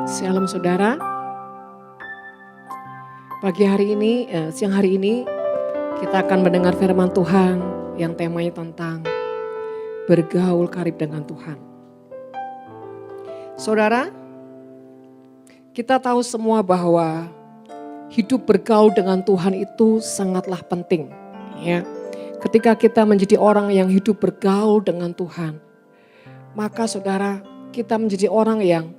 Shalom saudara, siang hari ini kita akan mendengar firman Tuhan yang temanya tentang bergaul karib dengan Tuhan. Saudara, kita tahu semua bahwa hidup bergaul dengan Tuhan itu sangatlah penting. Ya, ketika kita menjadi orang yang hidup bergaul dengan Tuhan, maka saudara, kita menjadi orang yang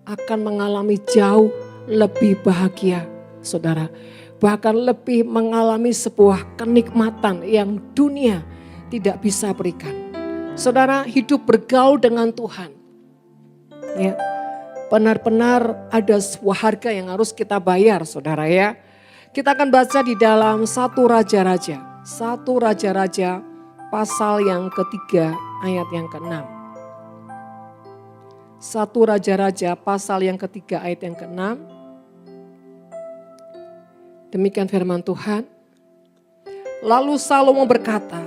akan mengalami jauh lebih bahagia, saudara. Bahkan lebih mengalami sebuah kenikmatan yang dunia tidak bisa berikan. Saudara, hidup bergaul dengan Tuhan, ya, benar-benar ada sebuah harga yang harus kita bayar, saudara ya. Kita akan baca di dalam 1 Raja-Raja pasal yang ketiga ayat yang ke-6. 1 Raja-Raja pasal yang ketiga ayat yang ke-6. Demikian firman Tuhan. Lalu Salomo berkata,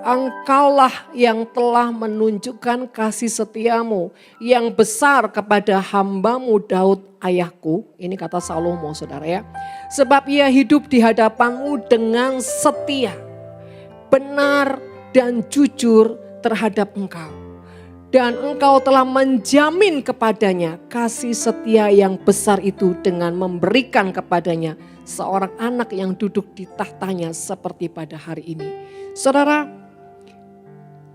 Engkaulah yang telah menunjukkan kasih setiamu yang besar kepada hambamu Daud ayahku. Ini kata Salomo, saudara ya. Sebab ia hidup di hadapanmu dengan setia, benar dan jujur terhadap engkau. Dan engkau telah menjamin kepadanya kasih setia yang besar itu dengan memberikan kepadanya seorang anak yang duduk di tahtanya seperti pada hari ini. Saudara,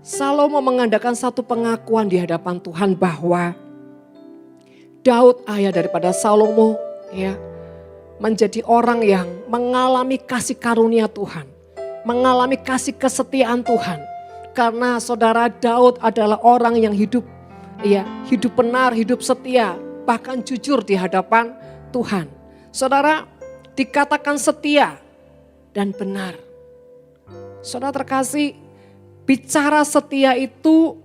Salomo mengadakan satu pengakuan di hadapan Tuhan bahwa Daud ayah daripada Salomo ya, menjadi orang yang mengalami kasih karunia Tuhan, mengalami kasih kesetiaan Tuhan. Karena saudara, Daud adalah orang yang hidup benar, hidup setia, bahkan jujur di hadapan Tuhan. Saudara, dikatakan setia dan benar. Saudara terkasih, bicara setia itu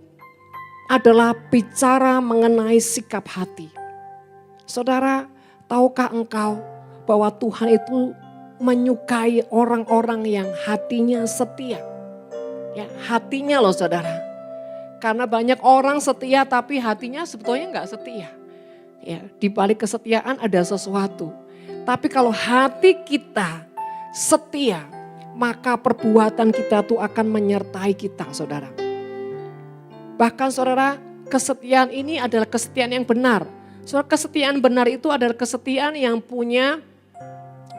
adalah bicara mengenai sikap hati. Saudara, tahukah engkau bahwa Tuhan itu menyukai orang-orang yang hatinya setia? Ya, hatinya loh saudara. Karena banyak orang setia tapi hatinya sebetulnya enggak setia. Ya, di balik kesetiaan ada sesuatu. Tapi kalau hati kita setia, maka perbuatan kita tuh akan menyertai kita, saudara. Bahkan saudara, kesetiaan ini adalah kesetiaan yang benar. Saudara, kesetiaan benar itu adalah kesetiaan yang punya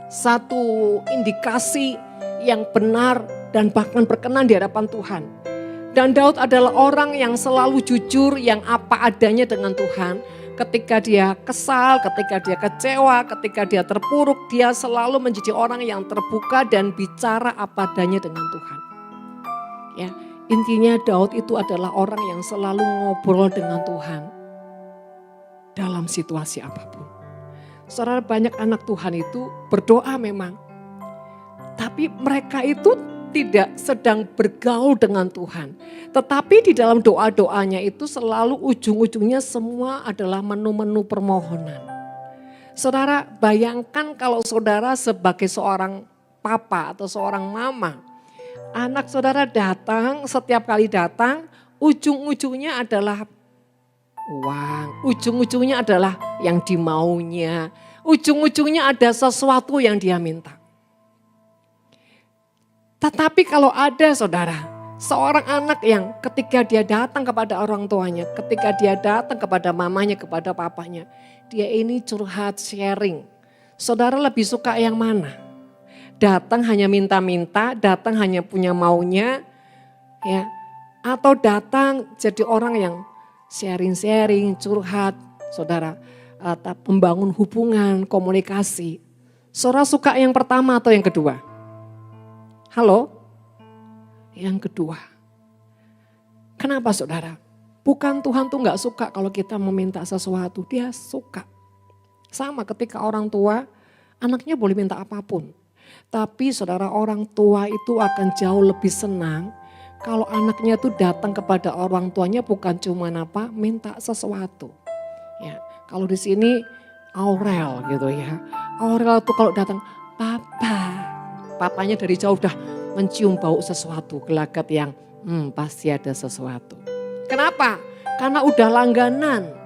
satu indikasi yang benar dan bahkan berkenan di hadapan Tuhan. Dan Daud adalah orang yang selalu jujur, yang apa adanya dengan Tuhan. Ketika dia kesal, ketika dia kecewa, ketika dia terpuruk, dia selalu menjadi orang yang terbuka dan bicara apa adanya dengan Tuhan. Ya, intinya Daud itu adalah orang yang selalu ngobrol dengan Tuhan dalam situasi apapun. Saudara, banyak anak Tuhan itu berdoa memang, tapi mereka itu tidak sedang bergaul dengan Tuhan. Tetapi di dalam doa-doanya itu selalu ujung-ujungnya semua adalah menu-menu permohonan. Saudara, bayangkan kalau saudara sebagai seorang papa atau seorang mama. Anak saudara datang, setiap kali datang ujung-ujungnya adalah uang. Ujung-ujungnya adalah yang dimaunya. Ujung-ujungnya ada sesuatu yang dia minta. Tetapi kalau ada saudara, seorang anak yang ketika dia datang kepada orang tuanya, ketika dia datang kepada mamanya, kepada papanya, dia ini curhat, sharing. Saudara lebih suka yang mana? Datang hanya minta-minta, datang hanya punya maunya, ya, atau datang jadi orang yang sharing-sharing, curhat, saudara, membangun hubungan, komunikasi. Saudara suka yang pertama atau yang kedua? Halo? Yang kedua. Kenapa saudara? Bukan Tuhan tuh gak suka kalau kita meminta sesuatu. Dia suka. Sama ketika orang tua, anaknya boleh minta apapun. Tapi saudara, orang tua itu akan jauh lebih senang kalau anaknya tuh datang kepada orang tuanya bukan cuma minta sesuatu. Ya, kalau di sini Aurel gitu ya. Aurel tuh kalau datang, Papa. Papanya dari jauh udah mencium bau sesuatu, gelagat yang pasti ada sesuatu. Kenapa? Karena udah langganan.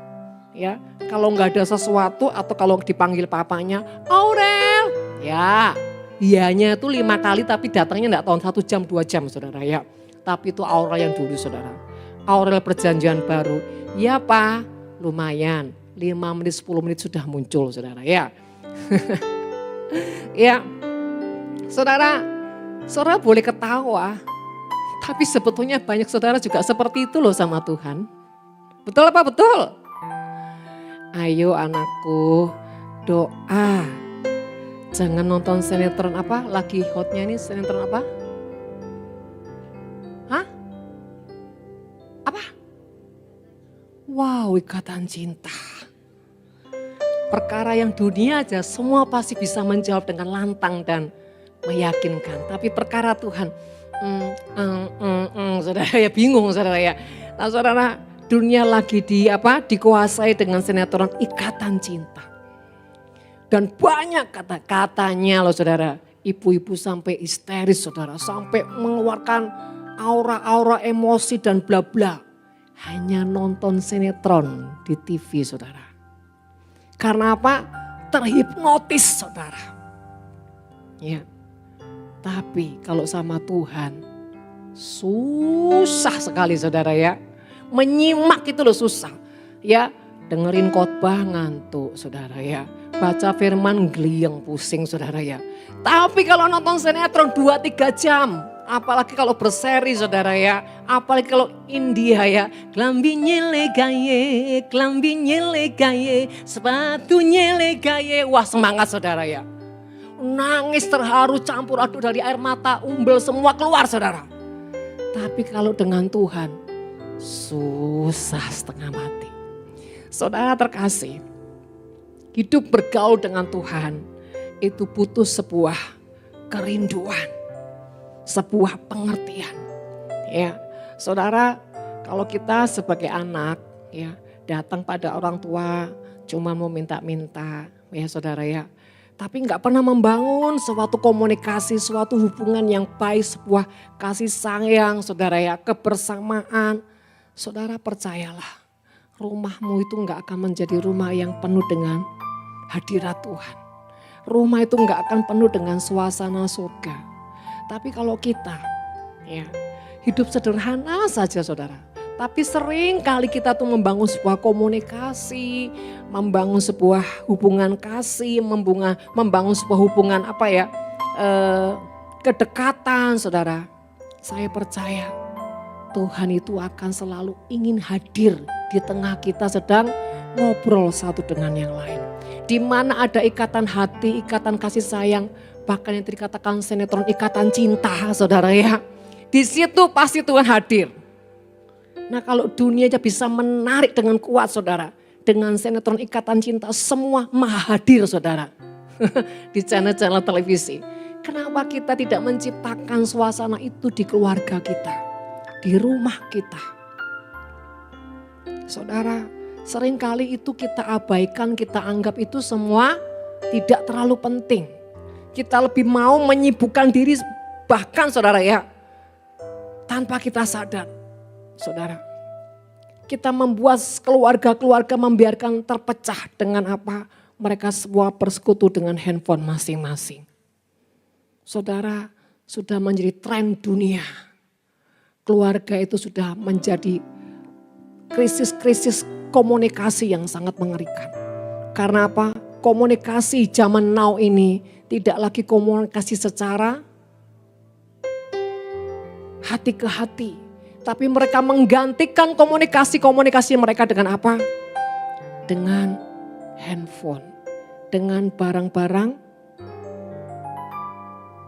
ya. Kalau nggak ada sesuatu atau kalau dipanggil papanya, Aurel, ya, ianya itu 5 kali tapi datangnya nggak tahun 1 jam 2 jam saudara ya. Tapi itu Aurel yang dulu saudara. Aurel perjanjian baru, ya Pak, lumayan 5 menit 10 menit sudah muncul saudara ya. Ya, saudara boleh ketawa, tapi sebetulnya banyak saudara juga seperti itu loh sama Tuhan. Betul apa betul? Ayo anakku, doa. Jangan nonton sinetron apa, lagi hotnya ini sinetron apa? Hah? Apa? Wow, Ikatan Cinta. Perkara yang dunia aja semua pasti bisa menjawab dengan lantang dan meyakinkan. Tapi perkara Tuhan, saudara ya bingung saudara ya. Nah saudara, dunia lagi dikuasai dengan sinetron Ikatan Cinta. Dan banyak kata-katanya loh saudara. Ibu-ibu sampai histeris saudara. Sampai mengeluarkan aura-aura emosi dan bla bla. Hanya nonton sinetron di TV saudara. Karena apa? Terhipnotis saudara. Ya. Tapi kalau sama Tuhan susah sekali saudara ya. Menyimak itu loh susah. Ya, dengerin khotbah ngantuk saudara ya. Baca firman gliyeng pusing saudara ya. Tapi kalau nonton sinetron 2-3 jam. Apalagi kalau berseri saudara ya. Apalagi kalau India ya. Klambinya legaye, sepatunya legaye. Wah semangat saudara ya. Nangis terharu campur aduk dari air mata. Umbel semua keluar saudara. Tapi kalau dengan Tuhan susah setengah mati. Saudara terkasih. Hidup bergaul dengan Tuhan itu butuh sebuah kerinduan. Sebuah pengertian. Ya, saudara, kalau kita sebagai anak ya datang pada orang tua cuma mau minta-minta ya saudara ya. Tapi nggak pernah membangun suatu komunikasi, suatu hubungan yang baik, sebuah kasih sayang saudara ya, kebersamaan. Saudara percayalah, rumahmu itu nggak akan menjadi rumah yang penuh dengan hadirat Tuhan. Rumah itu nggak akan penuh dengan suasana surga. Tapi kalau kita ya hidup sederhana saja saudara. Tapi sering kali kita tuh membangun sebuah komunikasi, membangun sebuah hubungan kasih, membangun sebuah hubungan kedekatan saudara. Saya percaya Tuhan itu akan selalu ingin hadir di tengah kita sedang ngobrol satu dengan yang lain. Di mana ada ikatan hati, ikatan kasih sayang, bahkan yang dikatakan sinetron Ikatan Cinta saudara ya. Di situ pasti Tuhan hadir. Nah kalau dunia aja bisa menarik dengan kuat saudara. Dengan sinetron Ikatan Cinta semua maha hadir saudara. Di channel-channel televisi. Kenapa kita tidak menciptakan suasana itu di keluarga kita. Di rumah kita. Saudara, seringkali itu kita abaikan, kita anggap itu semua tidak terlalu penting. Kita lebih mau menyibukkan diri bahkan saudara ya. Tanpa kita sadar. Saudara. Kita membuat keluarga-keluarga membiarkan terpecah dengan apa? Mereka semua bersekutu dengan handphone masing-masing. Saudara sudah menjadi tren dunia. Keluarga itu sudah menjadi krisis-krisis komunikasi yang sangat mengerikan. Karena apa? Komunikasi zaman now ini tidak lagi komunikasi secara hati ke hati. Tapi mereka menggantikan komunikasi mereka dengan apa? Dengan handphone. Dengan barang-barang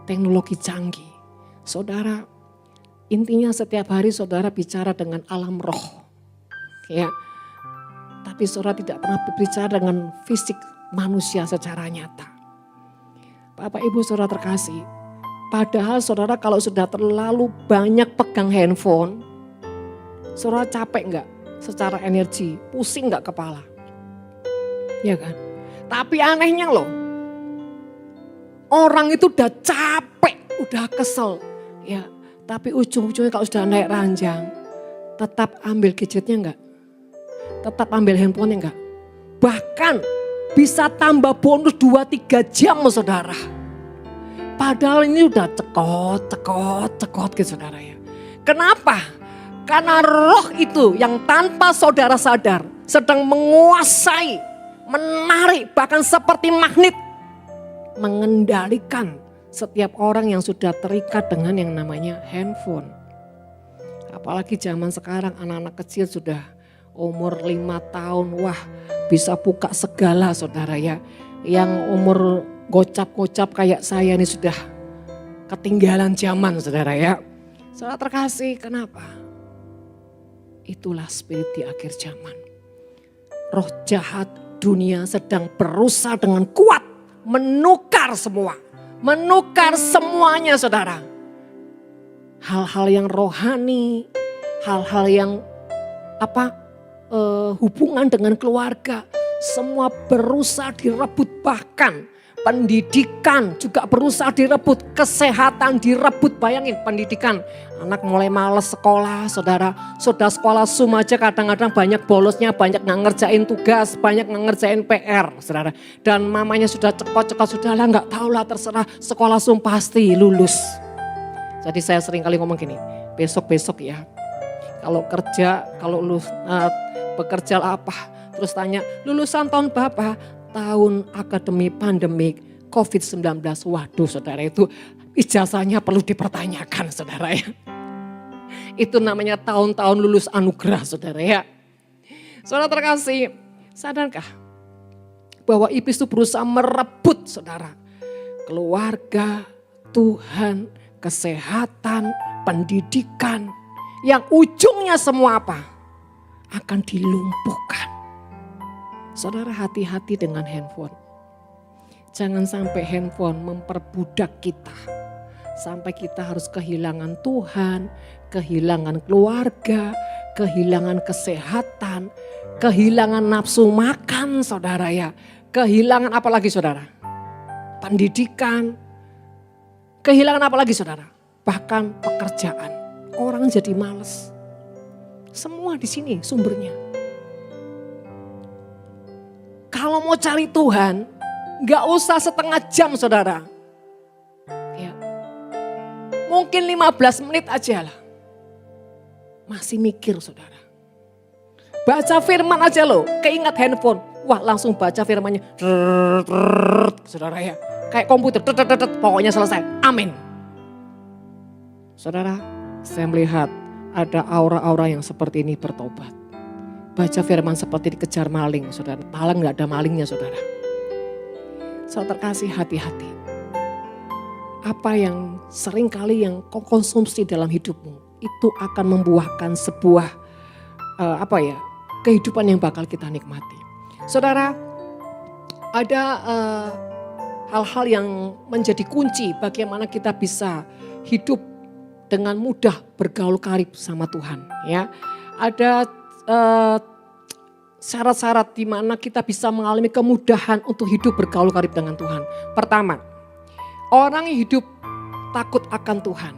teknologi canggih. Saudara, intinya setiap hari saudara bicara dengan alam roh. Ya, tapi saudara tidak pernah berbicara dengan fisik manusia secara nyata. Bapak Ibu saudara terkasih, padahal saudara kalau sudah terlalu banyak pegang handphone, saudara capek enggak secara energi, pusing enggak kepala? Ya kan? Tapi anehnya loh, orang itu udah capek, udah kesel. Ya, tapi ujung-ujungnya kalau sudah naik ranjang, tetap ambil gadgetnya enggak? Tetap ambil handphonenya enggak? bahkan bisa tambah bonus 2-3 jam saudara. Padahal ini udah cekot gitu saudara ya. Kenapa? Karena roh itu yang tanpa saudara sadar sedang menguasai, menarik, bahkan seperti magnet. Mengendalikan setiap orang yang sudah terikat dengan yang namanya handphone. Apalagi zaman sekarang anak-anak kecil sudah umur 5 tahun, wah bisa buka segala saudara ya. Yang umur gocap-gocap kayak saya ini sudah ketinggalan zaman saudara ya. Saudara terkasih, kenapa? Itulah spirit di akhir zaman. Roh jahat dunia sedang berusaha dengan kuat menukar semua. Menukar semuanya saudara. Hal-hal yang rohani, hal-hal yang hubungan dengan keluarga, semua berusaha direbut, bahkan pendidikan juga berusaha direbut, kesehatan direbut. Bayangin pendidikan, anak mulai males sekolah saudara. Sudah sekolah Zoom aja kadang-kadang banyak bolosnya, banyak gak ngerjain tugas, banyak gak ngerjain PR saudara. Dan mamanya sudah cekot-cekot, sudah lah gak tahu lah terserah, sekolah Zoom pasti lulus. Jadi saya sering kali ngomong gini, besok-besok ya kalau kerja, kalau lu bekerja apa, terus tanya lulusan tahun berapa? Tahun akademi pandemik COVID-19. Waduh saudara, itu ijazahnya perlu dipertanyakan saudara ya. Itu namanya tahun-tahun lulus anugerah saudara ya. Saudara terkasih, sadarkah bahwa iblis itu berusaha merebut saudara keluarga, Tuhan, kesehatan, pendidikan, yang ujungnya semua apa? Akan dilumpuhkan. Saudara hati-hati dengan handphone. Jangan sampai handphone memperbudak kita. Sampai kita harus kehilangan Tuhan, kehilangan keluarga, kehilangan kesehatan, kehilangan nafsu makan saudara ya. Kehilangan apa lagi saudara? Pendidikan. Kehilangan apa lagi saudara? Bahkan pekerjaan. Orang jadi malas. Semua di sini sumbernya. Kalau mau cari Tuhan, gak usah setengah jam saudara. Ya. Mungkin 15 menit aja lah. Masih mikir saudara. Baca firman aja loh, keingat handphone. Wah langsung baca firmannya. Saudara ya, kayak komputer. Pokoknya selesai, amin. Saudara, saya melihat ada aura-aura yang seperti ini bertobat. Baca firman seperti dikejar maling, saudara. Malah gak ada malingnya, saudara. Saudara terkasih, hati-hati. Apa yang sering kali yang kau konsumsi dalam hidupmu, itu akan membuahkan sebuah kehidupan yang bakal kita nikmati. Saudara, ada hal-hal yang menjadi kunci bagaimana kita bisa hidup dengan mudah bergaul karib sama Tuhan. Ya, ada syarat-syarat di mana kita bisa mengalami kemudahan untuk hidup bergaul karib dengan Tuhan. Pertama, orang yang hidup takut akan Tuhan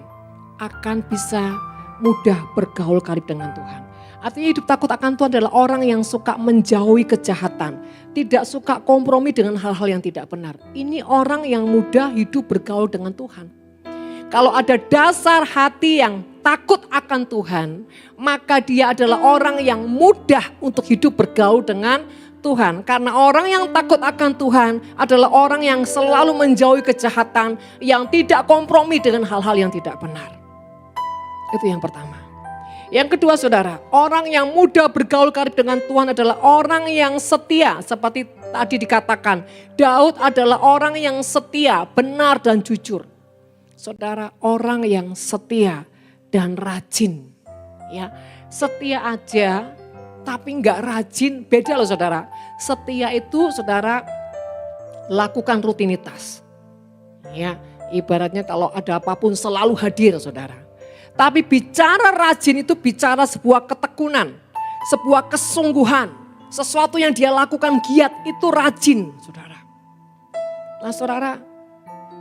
akan bisa mudah bergaul karib dengan Tuhan. Artinya hidup takut akan Tuhan adalah orang yang suka menjauhi kejahatan, tidak suka kompromi dengan hal-hal yang tidak benar. Ini orang yang mudah hidup bergaul dengan Tuhan. Kalau ada dasar hati yang takut akan Tuhan, maka dia adalah orang yang mudah untuk hidup bergaul dengan Tuhan. Karena orang yang takut akan Tuhan adalah orang yang selalu menjauhi kejahatan, yang tidak kompromi dengan hal-hal yang tidak benar. Itu yang pertama. Yang kedua saudara, orang yang mudah bergaul karib dengan Tuhan adalah orang yang setia. Seperti tadi dikatakan, Daud adalah orang yang setia, benar dan jujur. Saudara, orang yang setia dan rajin. Ya, setia aja tapi enggak rajin, beda loh saudara. Setia itu saudara lakukan rutinitas. Ya, ibaratnya kalau ada apapun selalu hadir saudara. Tapi bicara rajin itu bicara sebuah ketekunan, sebuah kesungguhan. Sesuatu yang dia lakukan giat itu rajin saudara. Nah saudara,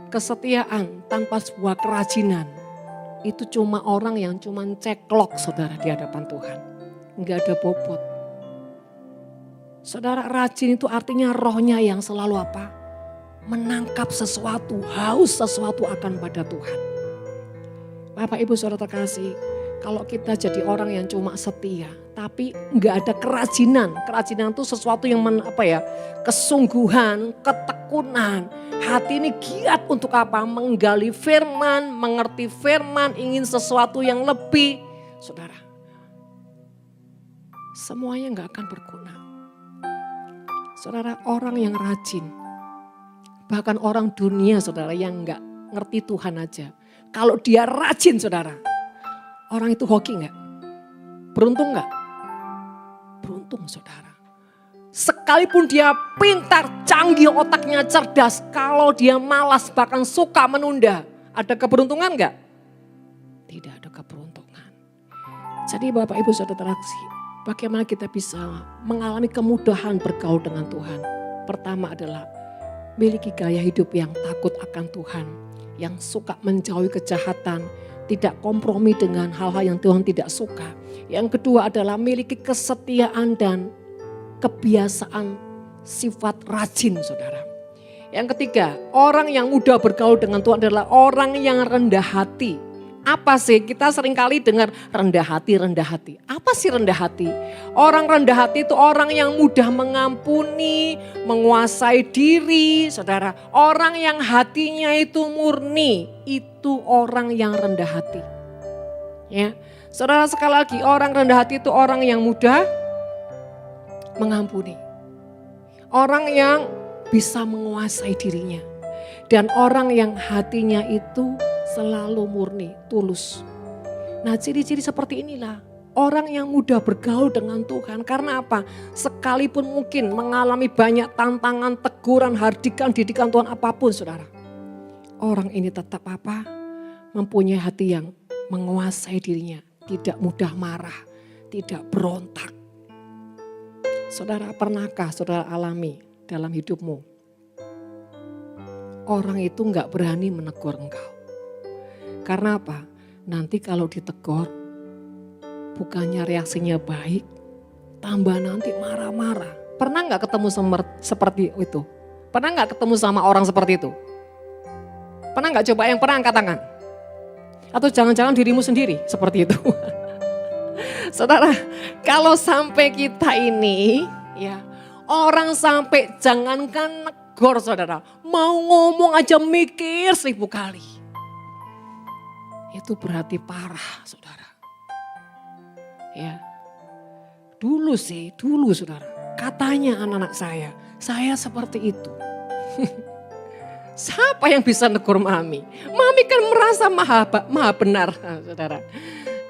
kesetiaan tanpa sebuah kerajinan itu cuma orang yang cuma ceklok saudara di hadapan Tuhan. Enggak ada bobot. Saudara, rajin itu artinya rohnya yang selalu apa? Menangkap sesuatu, haus sesuatu akan pada Tuhan. Bapak Ibu Saudara terkasih, kalau kita jadi orang yang cuma setia, tapi nggak ada kerajinan. Kerajinan itu sesuatu yang kesungguhan, ketekunan. Hati ini giat untuk apa? Menggali firman, mengerti firman, ingin sesuatu yang lebih. Saudara, semuanya nggak akan berguna. Saudara, orang yang rajin, bahkan orang dunia saudara yang nggak ngerti Tuhan aja. Kalau dia rajin saudara, orang itu hoki nggak? Beruntung nggak? Beruntung saudara. Sekalipun dia pintar, canggih otaknya, cerdas. Kalau dia malas bahkan suka menunda. Ada keberuntungan nggak? Tidak ada keberuntungan. Jadi Bapak Ibu Saudara terkasih, bagaimana kita bisa mengalami kemudahan bergaul dengan Tuhan? Pertama adalah miliki gaya hidup yang takut akan Tuhan. Yang suka menjauhi kejahatan, tidak kompromi dengan hal-hal yang Tuhan tidak suka. Yang kedua adalah miliki kesetiaan dan kebiasaan sifat rajin saudara. Yang ketiga, orang yang mudah bergaul dengan Tuhan adalah orang yang rendah hati. Apa sih? Kita seringkali dengar rendah hati, rendah hati. Apa sih rendah hati? Orang rendah hati itu orang yang mudah mengampuni, menguasai diri, saudara. Orang yang hatinya itu murni, itu orang yang rendah hati. Ya, saudara sekali lagi, orang rendah hati itu orang yang mudah mengampuni. Orang yang bisa menguasai dirinya. Dan orang yang hatinya itu selalu murni, tulus. Nah ciri-ciri seperti inilah orang yang mudah bergaul dengan Tuhan. Karena apa? Sekalipun mungkin mengalami banyak tantangan, teguran, hardikan, didikan Tuhan apapun saudara. Orang ini tetap apa? Mempunyai hati yang menguasai dirinya. Tidak mudah marah, tidak berontak. Saudara, pernahkah saudara alami dalam hidupmu? Orang itu gak berani menegur engkau. Karena apa? Nanti kalau ditegur, bukannya reaksinya baik, tambah nanti marah-marah. Pernah gak ketemu seperti itu? Pernah gak ketemu sama orang seperti itu? Pernah gak coba yang pernah angkat tangan? Atau jangan-jangan dirimu sendiri seperti itu? Saudara, kalau sampai kita ini, ya orang sampai jangankan negor saudara, mau ngomong aja mikir 1000 kali. Itu berarti parah saudara. Ya, dulu saudara, katanya anak-anak saya seperti itu. Siapa yang bisa negur mami? Mami kan merasa maha benar saudara.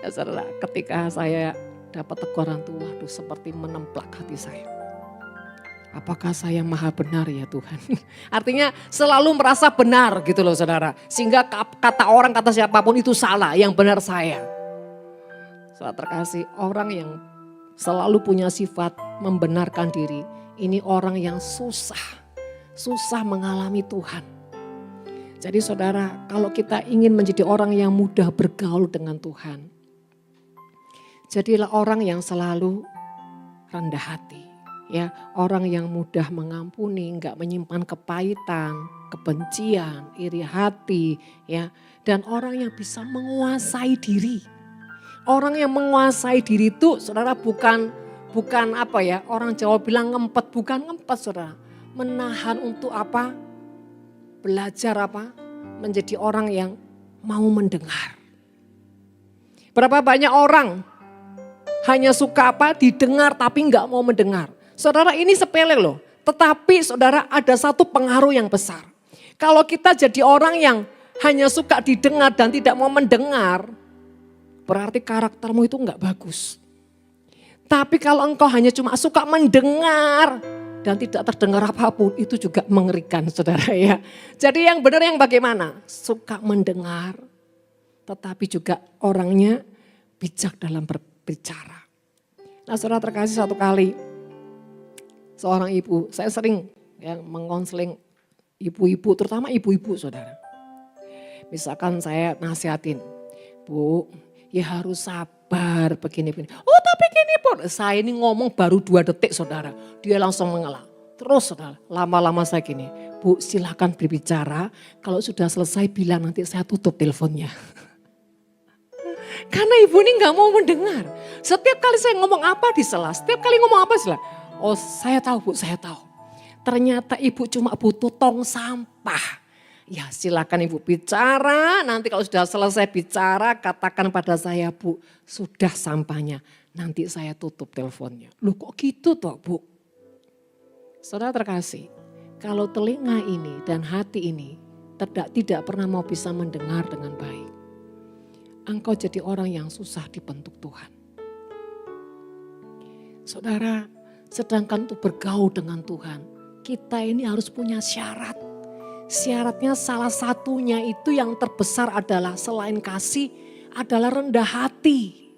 Ya, saudara, ketika saya dapat teguran Tuhan, waduh seperti menemplak hati saya. Apakah saya maha benar ya Tuhan? Artinya selalu merasa benar gitu loh saudara. Sehingga kata orang, kata siapapun itu salah, yang benar saya. Saudara terkasih, orang yang selalu punya sifat membenarkan diri. Ini orang yang susah mengalami Tuhan. Jadi saudara, kalau kita ingin menjadi orang yang mudah bergaul dengan Tuhan. Jadilah orang yang selalu rendah hati. Ya, orang yang mudah mengampuni, enggak menyimpan kepahitan, kebencian, iri hati, ya, dan orang yang bisa menguasai diri. Orang yang menguasai diri itu, saudara, bukan apa ya? Orang Jawa bilang ngempet, bukan ngempet, saudara. Menahan untuk apa? Belajar apa? Menjadi orang yang mau mendengar. Berapa banyak orang hanya suka apa? Didengar tapi enggak mau mendengar. Saudara, ini sepele loh, tetapi saudara ada satu pengaruh yang besar. Kalau kita jadi orang yang hanya suka didengar dan tidak mau mendengar, berarti karaktermu itu enggak bagus. Tapi kalau engkau hanya cuma suka mendengar dan tidak terdengar apapun, itu juga mengerikan saudara ya. Jadi yang benar yang bagaimana? Suka mendengar, tetapi juga orangnya bijak dalam berbicara. Nah saudara terkasih, satu kali seorang ibu, saya sering ya mengonseling ibu-ibu, terutama ibu-ibu saudara. Misalkan saya nasihatin, Bu, ya harus sabar begini-begini. Oh tapi gini pun. Saya ini ngomong baru 2 detik saudara. Dia langsung mengalah. Terus saudara, lama-lama saya gini. Bu silakan berbicara, kalau sudah selesai bilang nanti saya tutup teleponnya. Karena ibu ini gak mau mendengar. Setiap kali saya ngomong apa disela, setiap kali ngomong apa disela. Oh saya tahu Bu, saya tahu. Ternyata ibu cuma butuh tong sampah. Ya silakan ibu bicara, nanti kalau sudah selesai bicara katakan pada saya Bu, sudah sampahnya. Nanti saya tutup teleponnya. Loh kok gitu toh Bu? Saudara terkasih, kalau telinga ini dan hati ini tidak pernah mau bisa mendengar dengan baik. Engkau jadi orang yang susah dibentuk Tuhan. Saudara, sedangkan untuk bergaul dengan Tuhan, kita ini harus punya syarat. Syaratnya salah satunya itu yang terbesar adalah selain kasih adalah rendah hati.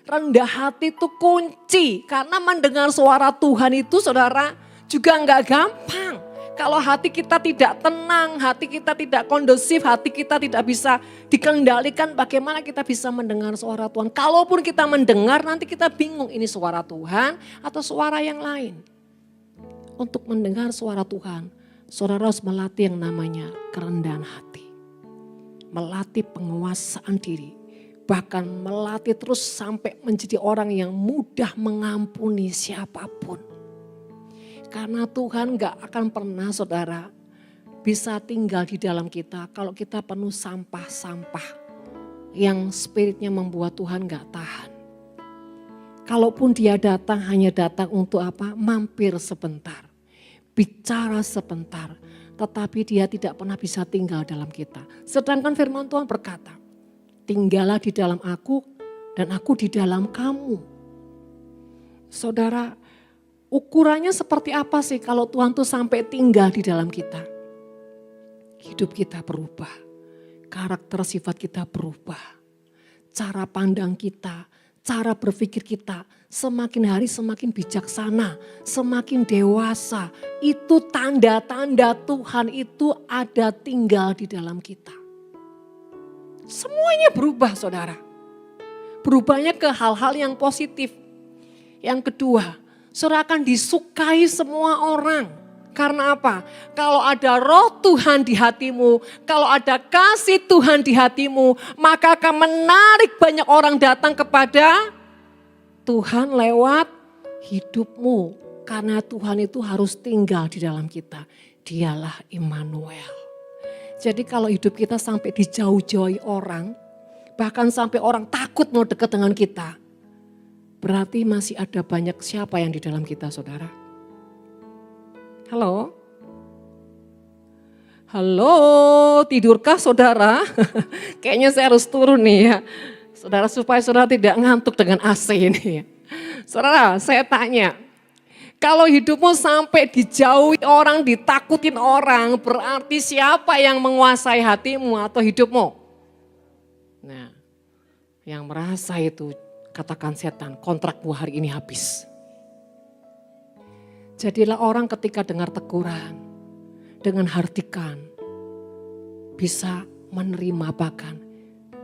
Rendah hati itu kunci karena mendengar suara Tuhan itu saudara juga enggak gampang. Kalau hati kita tidak tenang, hati kita tidak kondusif, hati kita tidak bisa dikendalikan, bagaimana kita bisa mendengar suara Tuhan. Kalaupun kita mendengar nanti kita bingung ini suara Tuhan atau suara yang lain. Untuk mendengar suara Tuhan, saudara harus melatih yang namanya kerendahan hati. Melatih penguasaan diri. Bahkan melatih terus sampai menjadi orang yang mudah mengampuni siapapun. Karena Tuhan gak akan pernah saudara bisa tinggal di dalam kita kalau kita penuh sampah-sampah yang spiritnya membuat Tuhan gak tahan. Kalaupun dia datang hanya datang untuk apa? Mampir sebentar, bicara sebentar, tetapi dia tidak pernah bisa tinggal dalam kita. Sedangkan firman Tuhan berkata, tinggallah di dalam aku dan aku di dalam kamu. Saudara, ukurannya seperti apa sih kalau Tuhan tuh sampai tinggal di dalam kita? Hidup kita berubah, karakter sifat kita berubah, cara pandang kita, cara berpikir kita semakin hari semakin bijaksana, semakin dewasa. Itu tanda-tanda Tuhan itu ada tinggal di dalam kita. Semuanya berubah saudara. Berubahnya ke hal-hal yang positif. Yang kedua, saudara akan disukai semua orang. Karena apa? Kalau ada roh Tuhan di hatimu, kalau ada kasih Tuhan di hatimu, maka akan menarik banyak orang datang kepada Tuhan lewat hidupmu. Karena Tuhan itu harus tinggal di dalam kita. Dialah Immanuel. Jadi kalau hidup kita sampai dijauh-jauhi orang, bahkan sampai orang takut mau dekat dengan kita, berarti masih ada banyak siapa yang di dalam kita saudara. Halo? Halo, tidurkah saudara? Kayaknya saya harus turun nih ya. Saudara supaya saudara tidak ngantuk dengan AC ini. Saudara saya tanya, kalau hidupmu sampai dijauhi orang, ditakutin orang, berarti siapa yang menguasai hatimu atau hidupmu? Nah, yang merasa itu katakan setan, kontrakmu hari ini habis. Jadilah orang ketika dengar teguran, dengan hardikan, bisa menerima bahkan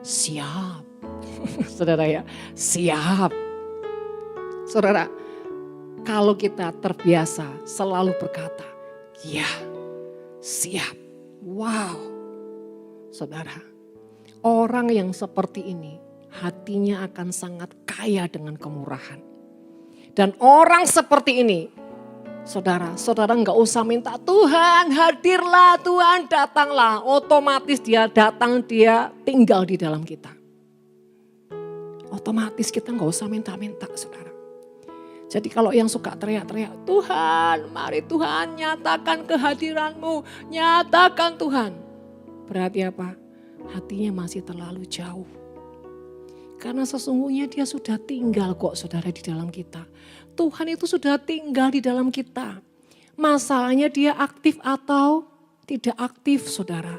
siap. Saudara ya, siap. Saudara, kalau kita terbiasa selalu berkata, ya, siap. Wow. Saudara, orang yang seperti ini hatinya akan sangat kaya dengan kemurahan. Dan orang seperti ini, saudara enggak usah minta Tuhan hadirlah, Tuhan datanglah. Otomatis dia datang, dia tinggal di dalam kita. Otomatis kita enggak usah minta-minta saudara. Jadi kalau yang suka teriak-teriak, Tuhan mari Tuhan nyatakan kehadiran-Mu, nyatakan Tuhan. Berarti apa? Hatinya masih terlalu jauh. Karena sesungguhnya dia sudah tinggal kok saudara di dalam kita. Tuhan itu sudah tinggal di dalam kita. Masalahnya dia aktif atau tidak aktif saudara.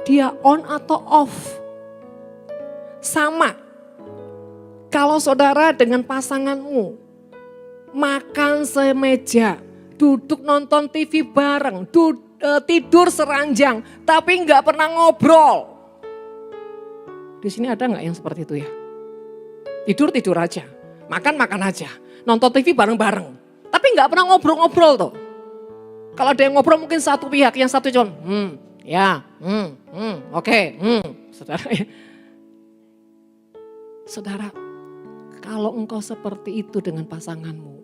Dia on atau off. Sama. Kalau saudara dengan pasanganmu makan semeja, duduk nonton TV bareng, tidur seranjang, tapi nggak pernah ngobrol. Di sini ada nggak yang seperti itu ya? Tidur aja. Makan aja. Nonton TV bareng-bareng. Tapi nggak pernah ngobrol-ngobrol tuh. Kalau ada yang ngobrol mungkin satu pihak, yang satu cuma oke. Saudara ya. Saudara, kalau engkau seperti itu dengan pasanganmu,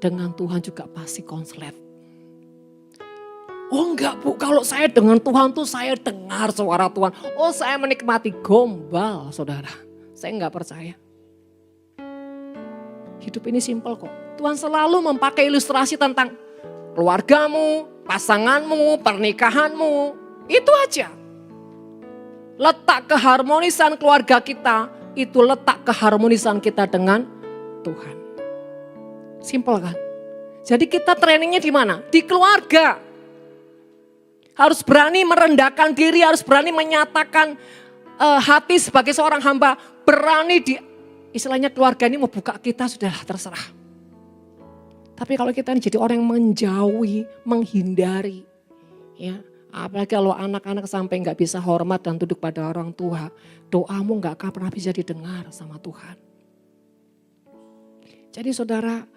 dengan Tuhan juga pasti konslet. Oh enggak Bu, kalau saya dengan Tuhan tuh saya dengar suara Tuhan. Oh saya menikmati, gombal saudara. Saya enggak percaya. Hidup ini simpel kok. Tuhan selalu memakai ilustrasi tentang keluargamu, pasanganmu, pernikahanmu. Itu aja. Letak keharmonisan keluarga kita, itu letak keharmonisan kita dengan Tuhan. Simpel kan? Jadi kita trainingnya di mana? Di keluarga. Harus berani merendahkan diri, harus berani menyatakan hati sebagai seorang hamba. Berani istilahnya keluarga ini mau buka kita sudahlah terserah. Tapi kalau kita ini jadi orang yang menjauhi, menghindari. Ya, apalagi kalau anak-anak sampai gak bisa hormat dan tunduk pada orang tua. Doamu gak akan pernah bisa didengar sama Tuhan. Jadi saudara,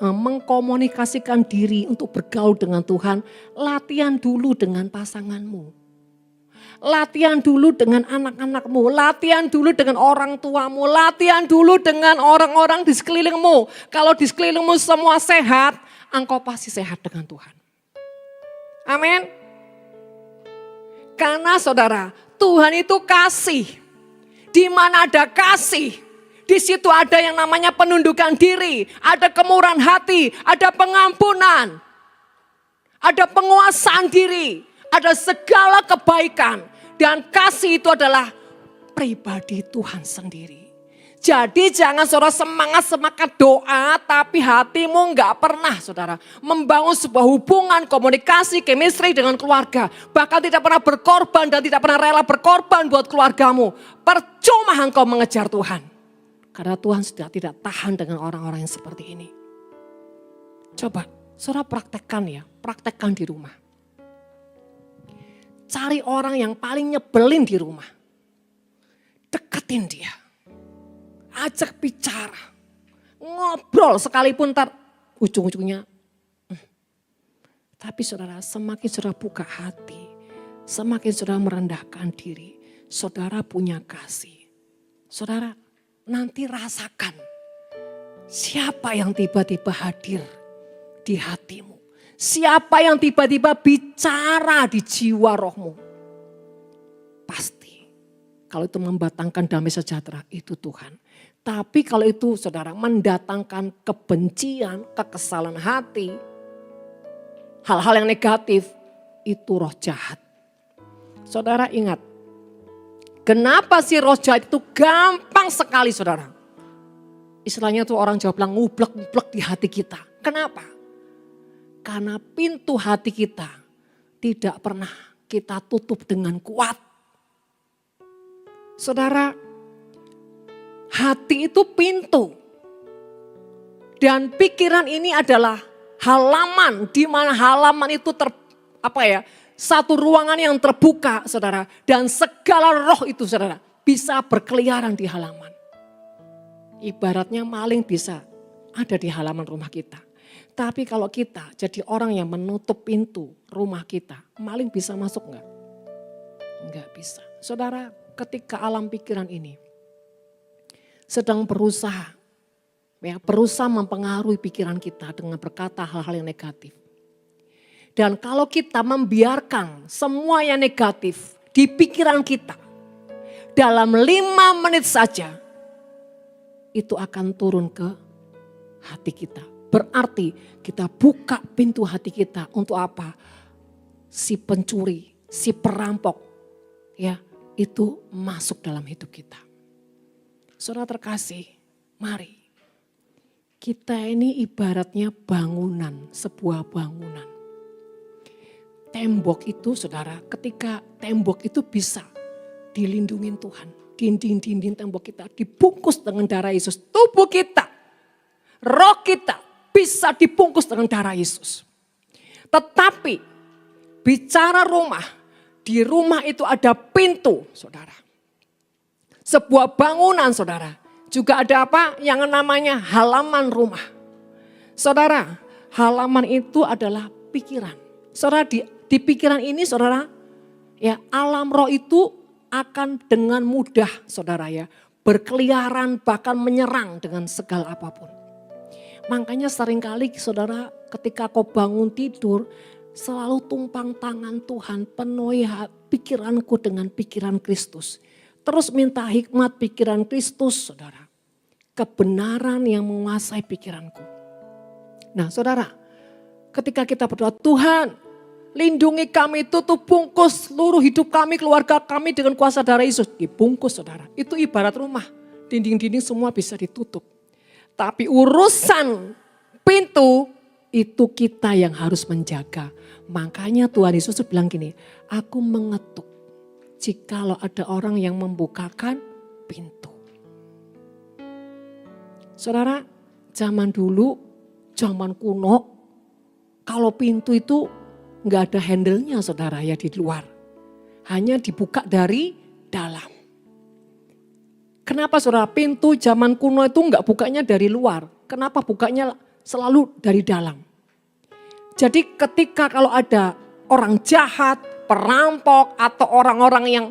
mengkomunikasikan diri untuk bergaul dengan Tuhan, latihan dulu dengan pasanganmu. Latihan dulu dengan anak-anakmu, latihan dulu dengan orang tuamu, latihan dulu dengan orang-orang di sekelilingmu. Kalau di sekelilingmu semua sehat, engkau pasti sehat dengan Tuhan. Amin. Karena saudara, Tuhan itu kasih. Di mana ada kasih, di situ ada yang namanya penundukan diri, ada kemurahan hati, ada pengampunan, ada penguasaan diri, ada segala kebaikan. Dan kasih itu adalah pribadi Tuhan sendiri. Jadi jangan saudara semangat doa, tapi hatimu enggak pernah saudara membangun sebuah hubungan, komunikasi, chemistry dengan keluarga. Bahkan tidak pernah berkorban dan tidak pernah rela berkorban buat keluargamu. Percuma engkau mengejar Tuhan. Karena Tuhan sudah tidak tahan dengan orang-orang yang seperti ini. Coba saudara praktekkan ya, praktekkan di rumah. Cari orang yang paling nyebelin di rumah. Deketin dia. Ajak bicara. Ngobrol sekalipun ujung-ujungnya. Tapi saudara, semakin saudara buka hati. Semakin saudara merendahkan diri. Saudara punya kasih. Saudara, nanti rasakan siapa yang tiba-tiba hadir di hatimu. Siapa yang tiba-tiba bicara di jiwa rohmu. Pasti kalau itu membatangkan damai sejahtera itu Tuhan. Tapi kalau itu saudara mendatangkan kebencian, kekesalan hati, hal-hal yang negatif, itu roh jahat. Saudara ingat, kenapa sih roh jahat itu gampang sekali saudara? Istilahnya tuh orang Jawa bilang ngublek-ngublek di hati kita. Kenapa? Karena pintu hati kita tidak pernah kita tutup dengan kuat. Saudara, hati itu pintu. Dan pikiran ini adalah halaman, di mana halaman itu satu ruangan yang terbuka saudara. Dan segala roh itu saudara bisa berkeliaran di halaman. Ibaratnya maling bisa ada di halaman rumah kita. Tapi kalau kita jadi orang yang menutup pintu rumah kita, maling bisa masuk enggak? Enggak bisa. Saudara, ketika alam pikiran ini sedang berusaha mempengaruhi pikiran kita dengan berkata hal-hal yang negatif. Dan kalau kita membiarkan semua yang negatif di pikiran kita, dalam 5 menit saja, itu akan turun ke hati kita. Berarti kita buka pintu hati kita untuk apa? Si pencuri, si perampok, ya itu masuk dalam hidup kita. Saudara terkasih, mari. Kita ini ibaratnya bangunan, sebuah bangunan. Tembok itu saudara, ketika tembok itu bisa dilindungin Tuhan. Dinding-dinding tembok kita dibungkus dengan darah Yesus. Tubuh kita, roh kita bisa dibungkus dengan darah Yesus. Tetapi bicara rumah, di rumah itu ada pintu saudara. Sebuah bangunan saudara. Juga ada apa? Yang namanya halaman rumah. Saudara, halaman itu adalah pikiran. Saudara, di pikiran ini saudara, ya alam roh itu akan dengan mudah saudara ya, berkeliaran bahkan menyerang dengan segala apapun. Makanya seringkali saudara ketika kau bangun tidur, selalu tumpang tangan Tuhan, penuhi pikiranku dengan pikiran Kristus. Terus minta hikmat pikiran Kristus, saudara. Kebenaran yang menguasai pikiranku. Nah saudara, ketika kita berdoa, Tuhan lindungi kami, tutup bungkus seluruh hidup kami, keluarga kami dengan kuasa darah Yesus. Dibungkus saudara, itu ibarat rumah. Dinding-dinding semua bisa ditutup. Tapi urusan pintu, itu kita yang harus menjaga. Makanya Tuhan Yesus bilang gini, aku mengetuk jikalau ada orang yang membukakan pintu. Saudara, zaman dulu, zaman kuno, kalau pintu itu nggak ada handle-nya saudara ya di luar. Hanya dibuka dari dalam. Kenapa saudara pintu zaman kuno itu nggak bukanya dari luar? Kenapa bukanya selalu dari dalam? Jadi ketika kalau ada orang jahat, perampok atau orang-orang yang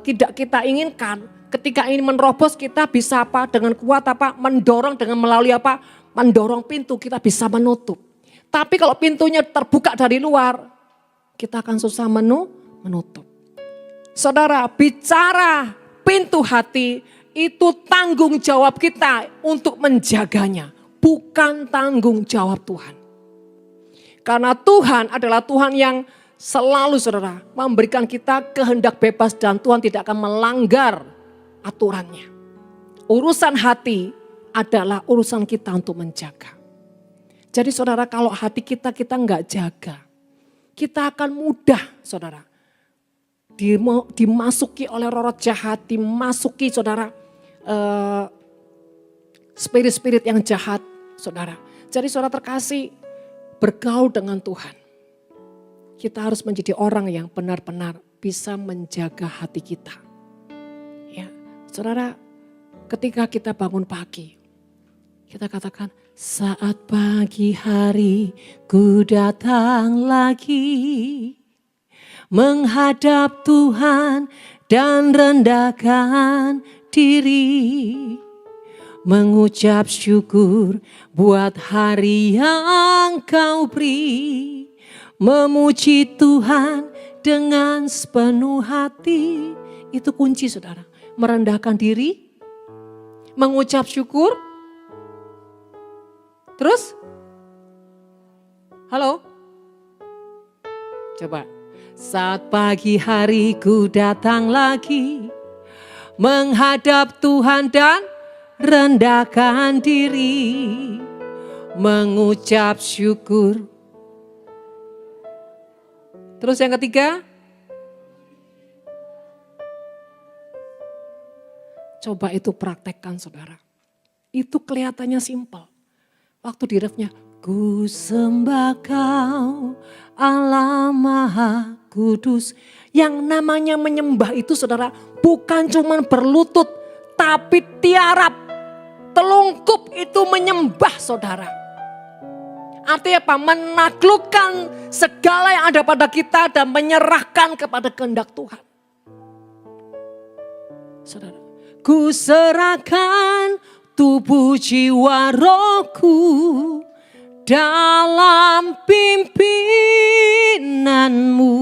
tidak kita inginkan, ketika ingin menerobos kita bisa apa? Dengan kuat apa? Mendorong dengan melalui apa? Mendorong pintu kita bisa menutup. Tapi kalau pintunya terbuka dari luar, kita akan susah menutup. Saudara, bicara pintu hati itu tanggung jawab kita untuk menjaganya, bukan tanggung jawab Tuhan. Karena Tuhan adalah Tuhan yang selalu saudara memberikan kita kehendak bebas dan Tuhan tidak akan melanggar aturannya. Urusan hati adalah urusan kita untuk menjaga. Jadi saudara kalau hati kita enggak jaga, kita akan mudah saudara dimasuki oleh roh jahat, dimasuki saudara spirit-spirit yang jahat saudara. Jadi saudara terkasih, bergaul dengan Tuhan. Kita harus menjadi orang yang benar-benar bisa menjaga hati kita. Ya, saudara, ketika kita bangun pagi, kita katakan, saat pagi hari ku datang lagi, menghadap Tuhan dan rendahkan diri, mengucap syukur buat hari yang kau beri. Memuji Tuhan dengan sepenuh hati. Itu kunci saudara. Merendahkan diri. Mengucap syukur. Terus? Halo? Coba. Saat pagi hari ku datang lagi. Menghadap Tuhan dan rendahkan diri. Mengucap syukur. Terus yang ketiga, coba itu praktekkan saudara. Itu kelihatannya simpel. Waktu di refnya, ku sembah kau Allah Maha Kudus. Yang namanya menyembah itu saudara bukan cuma berlutut, tapi tiarap, telungkup itu menyembah saudara. Artinya apa? Menaklukkan segala yang ada pada kita dan menyerahkan kepada kehendak Tuhan. Saudara, ku serahkan tubuh jiwa rohku dalam pimpinanmu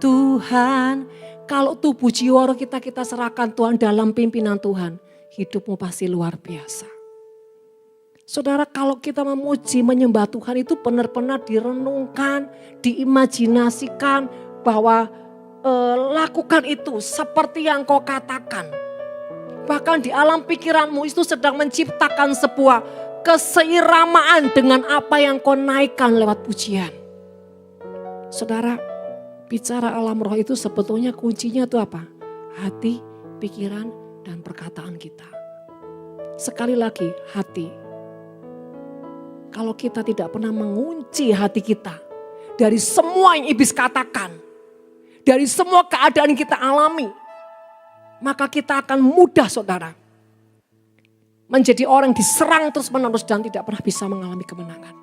Tuhan. Kalau tubuh jiwa roh kita serahkan Tuhan dalam pimpinan Tuhan, hidupmu pasti luar biasa. Saudara, kalau kita memuji, menyembah Tuhan itu benar-benar direnungkan, diimajinasikan bahwa lakukan itu seperti yang kau katakan. Bahkan di alam pikiranmu itu sedang menciptakan sebuah keseiramaan dengan apa yang kau naikkan lewat pujian. Saudara, bicara alam roh itu sebetulnya kuncinya itu apa? Hati, pikiran, dan perkataan kita. Sekali lagi, hati. Kalau kita tidak pernah mengunci hati kita dari semua yang iblis katakan, dari semua keadaan yang kita alami, maka kita akan mudah saudara menjadi orang yang diserang terus menerus dan tidak pernah bisa mengalami kemenangan.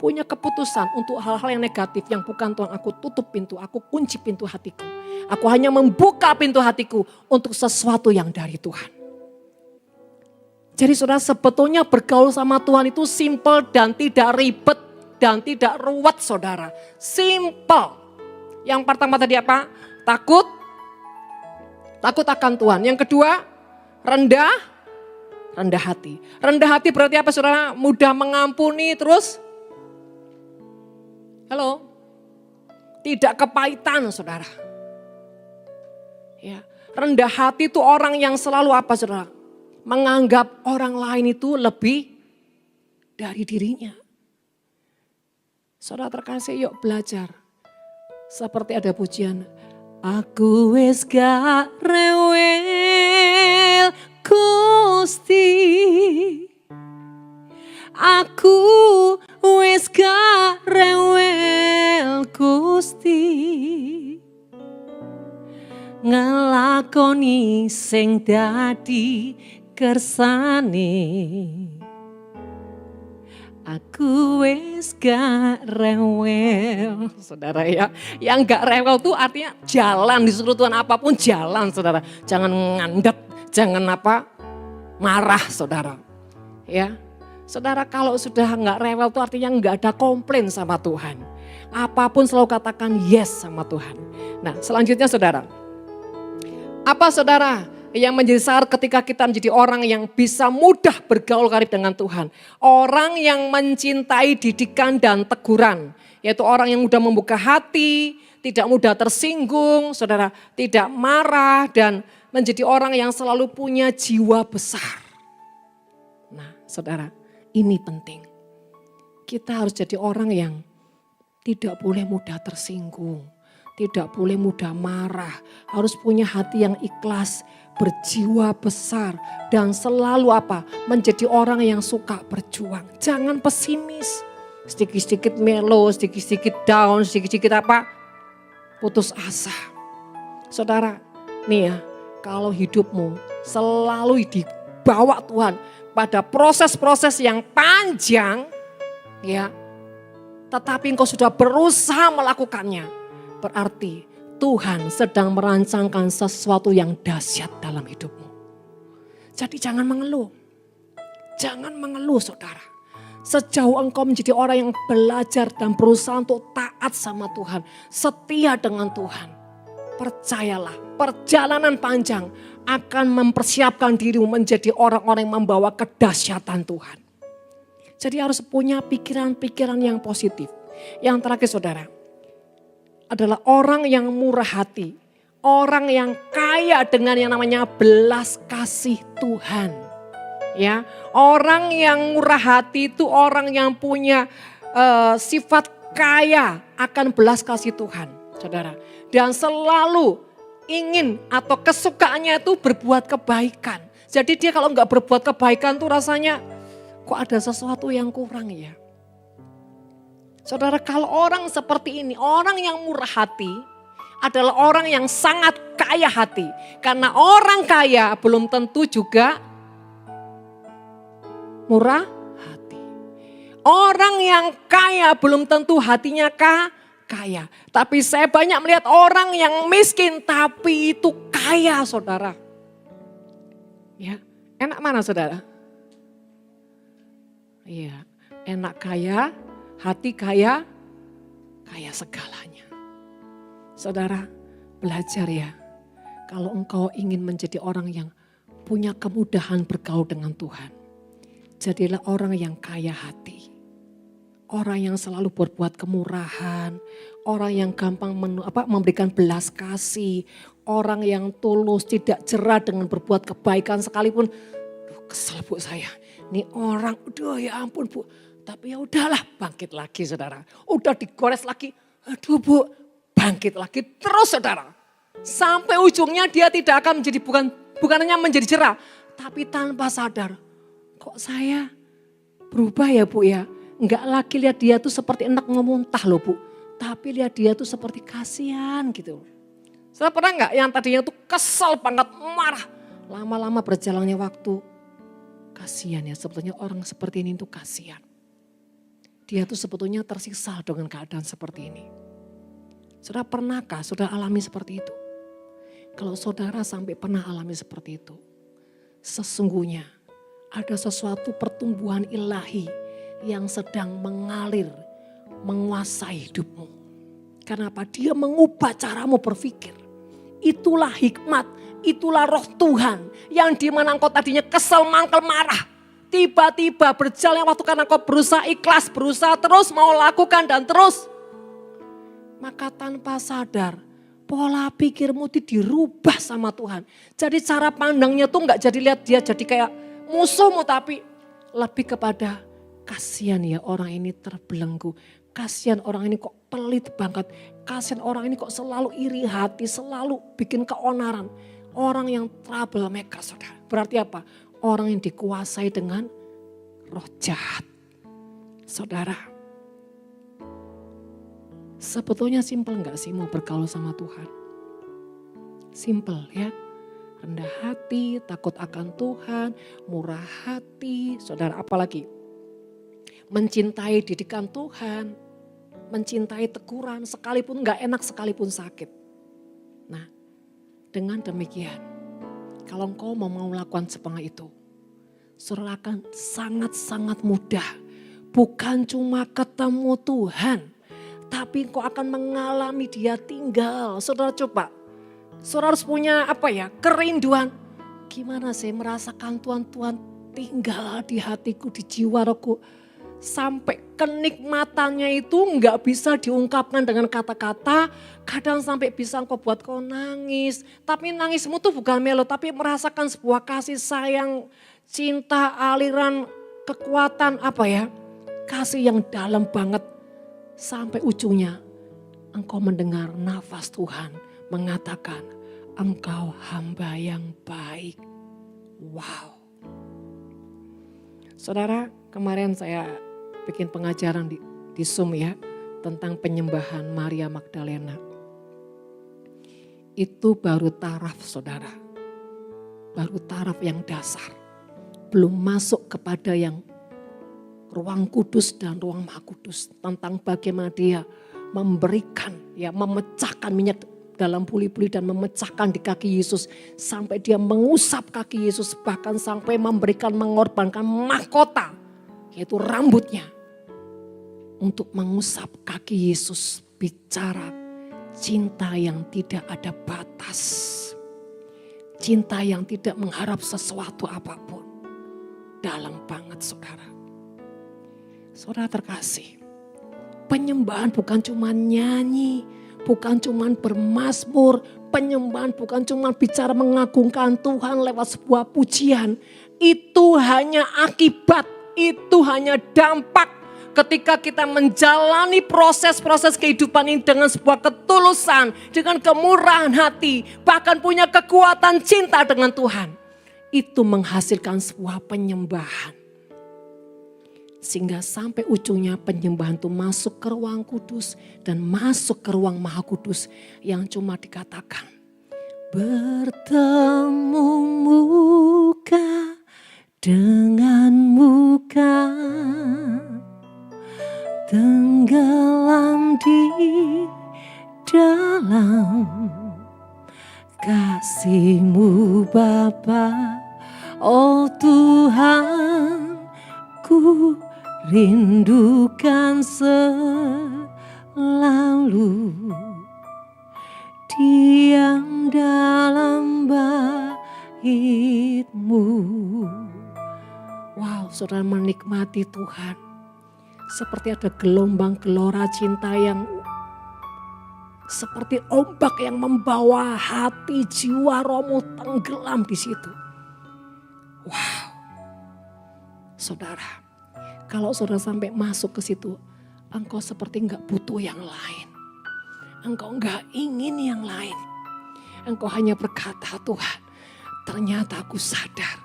Punya keputusan untuk hal-hal yang negatif yang bukan Tuhan, aku tutup pintu, aku kunci pintu hatiku. Aku hanya membuka pintu hatiku untuk sesuatu yang dari Tuhan. Jadi saudara, sebetulnya bergaul sama Tuhan itu simple dan tidak ribet dan tidak ruwet saudara. Simple. Yang pertama tadi apa? Takut akan Tuhan. Yang kedua, rendah hati. Rendah hati berarti apa saudara? Mudah mengampuni terus. Halo? Tidak kepahitan saudara. Ya, rendah hati itu orang yang selalu apa saudara? Menganggap orang lain itu lebih dari dirinya. Saudara terkasih, yuk belajar. Seperti ada pujian. Aku wis gak rewel Gusti. Aku wis gak rewel Gusti. Ngelakoni sing dadi kersane. Aku wis gak rewel. Saudara ya, yang gak rewel tuh artinya jalan, disuruh Tuhan apapun jalan saudara. Jangan ngandep, jangan marah saudara. Ya, saudara kalau sudah gak rewel tuh artinya gak ada komplain sama Tuhan. Apapun selalu katakan yes sama Tuhan. Nah selanjutnya saudara. Apa saudara yang menjadi syarat ketika kita menjadi orang yang bisa mudah bergaul karib dengan Tuhan. Orang yang mencintai didikan dan teguran. Yaitu orang yang mudah membuka hati, tidak mudah tersinggung, saudara, tidak marah dan menjadi orang yang selalu punya jiwa besar. Nah saudara, ini penting. Kita harus jadi orang yang tidak boleh mudah tersinggung, tidak boleh mudah marah, harus punya hati yang ikhlas, berjiwa besar dan selalu menjadi orang yang suka berjuang. Jangan pesimis, sedikit-sedikit melo, sedikit-sedikit down, sedikit-sedikit putus asa. Saudara, nih ya, kalau hidupmu selalu dibawa Tuhan pada proses-proses yang panjang, ya, tetapi engkau sudah berusaha melakukannya, berarti Tuhan sedang merancangkan sesuatu yang dahsyat dalam hidupmu. Jadi jangan mengeluh. Jangan mengeluh saudara. Sejauh engkau menjadi orang yang belajar dan berusaha untuk taat sama Tuhan. Setia dengan Tuhan. Percayalah, perjalanan panjang akan mempersiapkan dirimu menjadi orang-orang yang membawa kedahsyatan Tuhan. Jadi harus punya pikiran-pikiran yang positif. Yang terakhir saudara, adalah orang yang murah hati. Orang yang kaya dengan yang namanya belas kasih Tuhan. Ya, orang yang murah hati itu orang yang punya sifat kaya akan belas kasih Tuhan, saudara. Dan selalu ingin atau kesukaannya itu berbuat kebaikan. Jadi dia kalau nggak berbuat kebaikan tuh rasanya kok ada sesuatu yang kurang ya. Saudara, kalau orang seperti ini, orang yang murah hati adalah orang yang sangat kaya hati. Karena orang kaya belum tentu juga murah hati. Orang yang kaya belum tentu hatinya kaya. Tapi saya banyak melihat orang yang miskin tapi itu kaya saudara. Ya, enak mana saudara? Iya, enak kaya. Hati kaya segalanya. Saudara, belajar ya. Kalau engkau ingin menjadi orang yang punya kemudahan bergaul dengan Tuhan. Jadilah orang yang kaya hati. Orang yang selalu berbuat kemurahan. Orang yang gampang memberikan belas kasih. Orang yang tulus, tidak jerah dengan berbuat kebaikan sekalipun. Kesel bu saya. Ini orang, ya ampun bu. Tapi ya udahlah, bangkit lagi saudara. Udah digores lagi, aduh bu, bangkit lagi terus saudara. Sampai ujungnya dia tidak akan menjadi bukan hanya menjadi cerah. Tapi tanpa sadar, kok saya berubah ya bu ya. Enggak lagi lihat dia tuh seperti enak memuntah loh bu. Tapi lihat dia tuh seperti kasihan gitu. Saya pernah enggak yang tadinya tuh kesel banget, marah. Lama-lama berjalannya waktu, Kasihan ya, sebetulnya orang seperti ini tuh kasihan. Dia tuh sebetulnya tersiksa dengan keadaan seperti ini. Saudara pernahkah saudara alami seperti itu? Kalau saudara sampai pernah alami seperti itu, sesungguhnya ada sesuatu pertumbuhan ilahi yang sedang mengalir, menguasai hidupmu. Kenapa? Dia mengubah caramu berpikir. Itulah hikmat, itulah roh Tuhan yang dimana engkau tadinya kesel, mangkel, marah. Tiba-tiba berjalan waktu karena engkau berusaha ikhlas, berusaha terus mau lakukan dan terus. Maka tanpa sadar pola pikirmu itu dirubah sama Tuhan. Jadi cara pandangnya tuh gak jadi lihat dia jadi kayak musuhmu, tapi lebih kepada kasihan ya orang ini terbelenggu. Kasihan orang ini kok pelit banget. Kasihan orang ini kok selalu iri hati, selalu bikin keonaran. Orang yang troublemaker, saudara. Berarti apa? Orang yang dikuasai dengan roh jahat. Saudara, sebetulnya simpel gak sih mau bergaul sama Tuhan? Simpel ya. Rendah hati, takut akan Tuhan, murah hati. Saudara, apalagi? Mencintai didikan Tuhan, mencintai teguran sekalipun gak enak, sekalipun sakit. Nah, dengan demikian, kalau engkau mau melakukan seperti itu, saudara akan sangat-sangat mudah. Bukan cuma ketemu Tuhan, tapi engkau akan mengalami dia tinggal. Saudara coba, saudara harus punya kerinduan. Gimana sih merasakan Tuhan tinggal di hatiku, di jiwa rohku. Sampai kenikmatannya itu nggak bisa diungkapkan dengan kata-kata. Kadang sampai bisa engkau buat kau nangis. Tapi nangismu tuh bukan melo, tapi merasakan sebuah kasih sayang, cinta, aliran, kekuatan kasih yang dalam banget. Sampai ujungnya engkau mendengar nafas Tuhan mengatakan, engkau hamba yang baik. Wow. Saudara, kemarin saya bikin pengajaran di Zoom ya, tentang penyembahan Maria Magdalena. Itu baru taraf saudara. Baru taraf yang dasar. Belum masuk kepada yang ruang kudus dan ruang maha kudus. Tentang bagaimana dia memberikan, memecahkan minyak dalam buli-buli dan memecahkan di kaki Yesus. Sampai dia mengusap kaki Yesus, bahkan sampai mengorbankan mahkota, yaitu rambutnya. Untuk mengusap kaki Yesus, bicara cinta yang tidak ada batas. Cinta yang tidak mengharap sesuatu apapun. Dalam banget saudara. Saudara terkasih, penyembahan bukan cuma nyanyi, bukan cuma bermazmur, penyembahan bukan cuma bicara mengagungkan Tuhan lewat sebuah pujian. Itu hanya akibat, itu hanya dampak ketika kita menjalani proses-proses kehidupan ini dengan sebuah ketulusan, dengan kemurahan hati, bahkan punya kekuatan cinta dengan Tuhan. Itu menghasilkan sebuah penyembahan. Sehingga sampai ujungnya penyembahan itu masuk ke ruang kudus dan masuk ke ruang maha kudus yang cuma dikatakan. Bertemu muka dengan muka. Tenggelam di dalam kasih-Mu Bapa, oh Tuhan, ku rindukan selalu diam dalam bait-Mu. Wow, saudara menikmati Tuhan. Seperti ada gelombang gelora cinta yang seperti ombak yang membawa hati, jiwa, rohmu tenggelam di situ. Wow. Saudara, kalau saudara sampai masuk ke situ, engkau seperti enggak butuh yang lain. Engkau enggak ingin yang lain. Engkau hanya berkata, Tuhan, ternyata aku sadar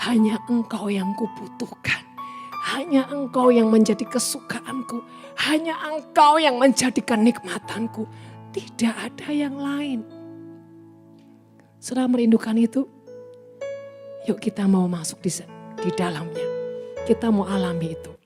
hanya Engkau yang kubutuhkan. Hanya Engkau yang menjadi kesukaanku. Hanya Engkau yang menjadi kenikmatanku. Tidak ada yang lain. Saudara merindukan itu? Yuk kita mau masuk di dalamnya. Kita mau alami itu.